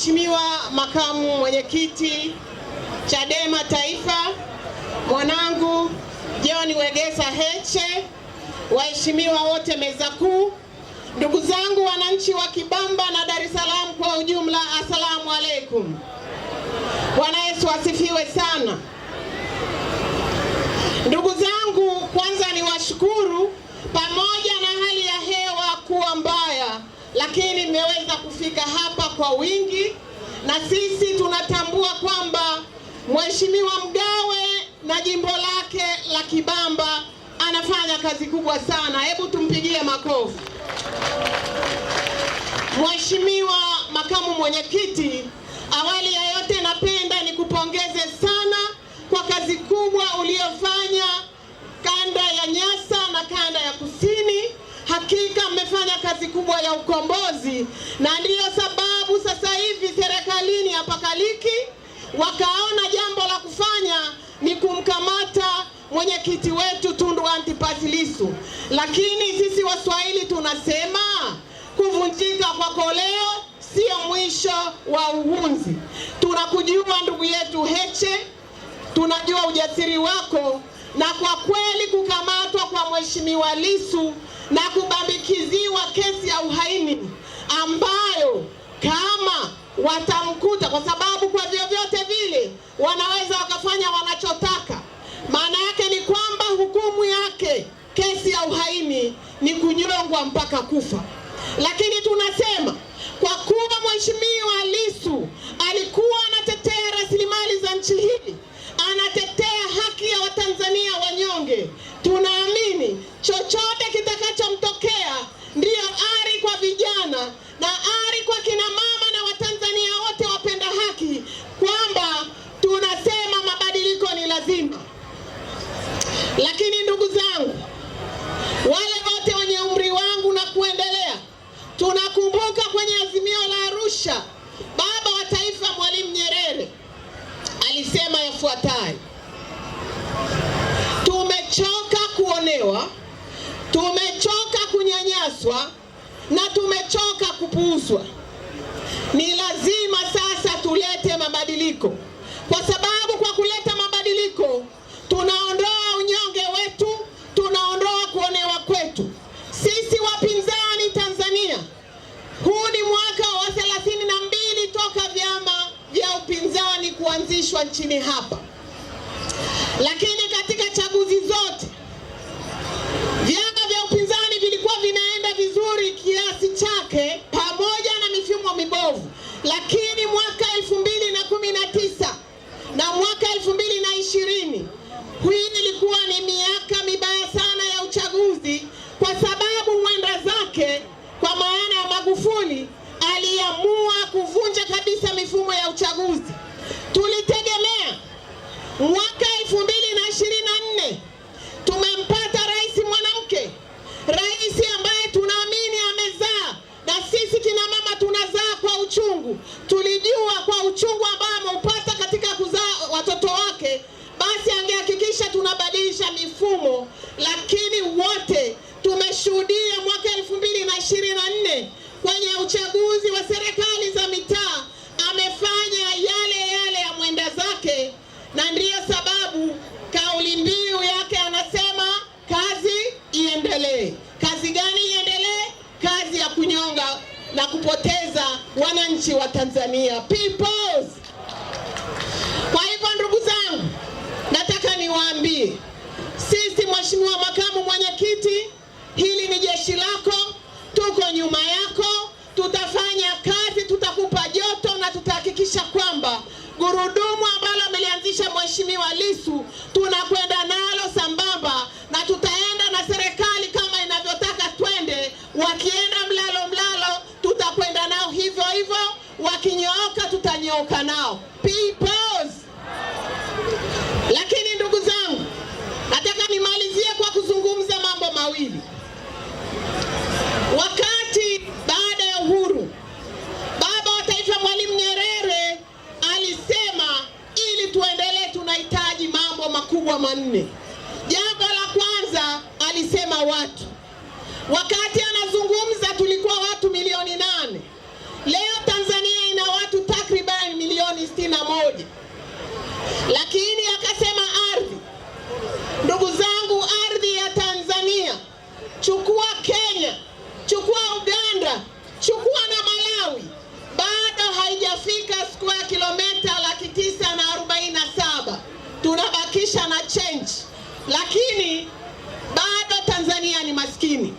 Mheshimiwa Makamu Mwenyekiti Chadema Taifa, mwanangu John Wegesa Heche, waheshimiwa wote meza kuu, ndugu zangu wananchi wa Kibamba na Dar es Salaam kwa ujumla, asalamu alaikum. Bwana Yesu asifiwe sana. Ndugu zangu, kwanza ni washukuru, pamoja na hali ya hewa kuwa mbaya, lakini mmeweza kufika hapa kwa wingi, na sisi tunatambua kwamba Mheshimiwa Mgawe na jimbo lake la Kibamba anafanya kazi kubwa sana. Hebu tumpigie makofi. Mheshimiwa Makamu Mwenyekiti, awali ya yote napenda nikupongeze sana kwa kazi kubwa uliyofanya kanda ya Nyasa na kanda ya Kusini. Hakika mmefanya kazi kubwa ya ukombozi, na ndiyo sababu sasa hivi serikalini hapakaliki, wakaona jambo la kufanya ni kumkamata mwenyekiti wetu Tundu Antipas Lissu. Lakini sisi Waswahili tunasema kuvunjika kwa koleo sio mwisho wa uhunzi. Tunakujua ndugu yetu Heche, tunajua ujasiri wako, na kwa kweli kukamatwa kwa Mheshimiwa Lissu na kubambikiziwa kesi ya uhaini ambayo kama watamkuta, kwa sababu kwa vyovyote vile wanaweza wakafanya wanachotaka, maana yake ni kwamba hukumu yake kesi ya uhaini ni kunyongwa mpaka kufa. Lakini tunasema kwa kuwa Mheshimiwa Lissu alikuwa anatetea rasilimali za nchi hii, anatetea haki ya Watanzania wanyonge, tunaamini chochote kitakachomtokea ndiyo ari kwa vijana na ari kwa kina mama na Watanzania wote wapenda haki, kwamba tunasema mabadiliko ni lazima. Lakini ndugu zangu, wale wote wenye umri wangu na kuendelea, tunakumbuka kwenye azimio la Arusha, baba wa taifa Mwalimu Nyerere alisema yafuatayo: tumechoka kuonewa, tumechoka kunyanyaswa na tumechoka kupuuzwa. Ni lazima sasa tulete mabadiliko, kwa sababu kwa kuleta mabadiliko tunaondoa unyonge wetu, tunaondoa kuonewa kwetu. Sisi wapinzani Tanzania, huu ni mwaka wa 32 toka vyama vya upinzani kuanzishwa nchini hapa. Lakini katika chaguzi zote vyama vya upinzani vilikuwa vinaenda vizuri kiasi chake, pamoja na mifumo mibovu. Lakini mwaka 2019 na mwaka 2020, hii ilikuwa ni miaka mibaya sana ya uchaguzi, kwa sababu mwenda zake kwa maana ya Magufuli aliamua kuvunja kabisa mifumo ya uchaguzi. Tulitegemea mwaka 2024 tumempata rais mwanamke, rais ambaye tunaamini amezaa, na sisi kina mama tunazaa kwa uchungu. Tulijua kwa uchungu ambao ameupata katika kuzaa watoto wake, basi angehakikisha tunabadilisha mifumo. Lakini wote tumeshuhudia mwaka 2024 kwenye uchaguzi wa serikali za mitaa amefanya yale yale ya mwenda zake, na ndiyo sababu kauli mbiu yake anasema kazi iendelee. Kazi gani iendelee? Kazi ya kunyonga na kupoteza wananchi wa Tanzania, peoples. Kwa hivyo ndugu zangu, nataka niwaambie sisi, Mheshimiwa Makamu Mwenyekiti, hili ni jeshi lako, tuko nyuma yako, tutafanya kazi, tutakupa joto, na tutahakikisha kwamba gurudumu ambalo amelianzisha Mheshimiwa Lissu tunakwenda nalo sambamba, na tutaenda na serikali kama inavyotaka twende. Wakienda mlalo tutakwenda nao hivyo hivyo, wakinyooka tutanyooka nao, peoples. Lakini ndugu zangu, nataka nimalizie kwa kuzungumza mambo mawili. Wakati baada ya uhuru, baba wa taifa Mwalimu Nyerere alisema ili tuendelee tunahitaji mambo makubwa manne. Jambo la kwanza alisema watu. Wakati anazungumza tulikuwa watu milioni 8. Leo Tanzania ina watu Lakini akasema ardhi, ndugu zangu, ardhi ya Tanzania, chukua Kenya, chukua Uganda, chukua na Malawi, bado haijafika square kilomita 947. Tunabakisha na change, lakini bado Tanzania ni maskini.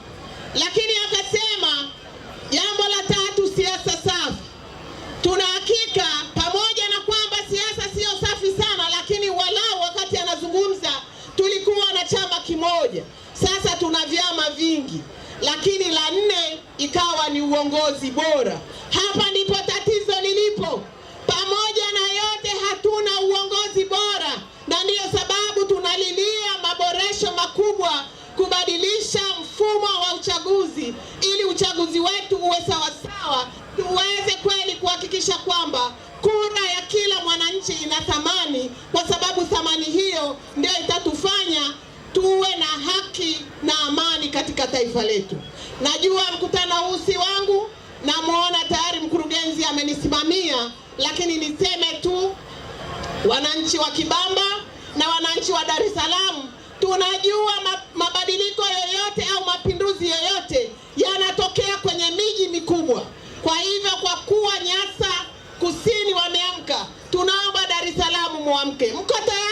Lakini akasema jambo la tatu, siasa safi. Tuna hakika pamoja na kwamba siasa sio safi sana, lakini walau wakati anazungumza tulikuwa na chama kimoja, sasa tuna vyama vingi. Lakini la nne ikawa ni uongozi bora. Hapa ndipo tatizo lilipo. Pamoja na yote hatuna uongozi bora, na ndiyo sababu tunalilia maboresho makubwa, kubadilisha mfumo wa uchaguzi ili uchaguzi wetu uwe sawasawa, tuweze kweli kuhakikisha kwamba kura ya kila mwananchi ina thamani, kwa sababu thamani hiyo ndio itatufanya tuwe na haki na amani katika taifa letu. Najua mkutano huu si wangu, na muona tayari mkurugenzi amenisimamia, lakini niseme tu, wananchi wa Kibamba na wananchi wa Dar es Salaam, tunajua mabadiliko yoyote au mapinduzi yoyote yanatokea kwenye miji mikubwa. Kwa hivyo kwa kuwa Nyasa Kusini wameamka, tunaomba Dar es Salaam muamke. Mko tayari?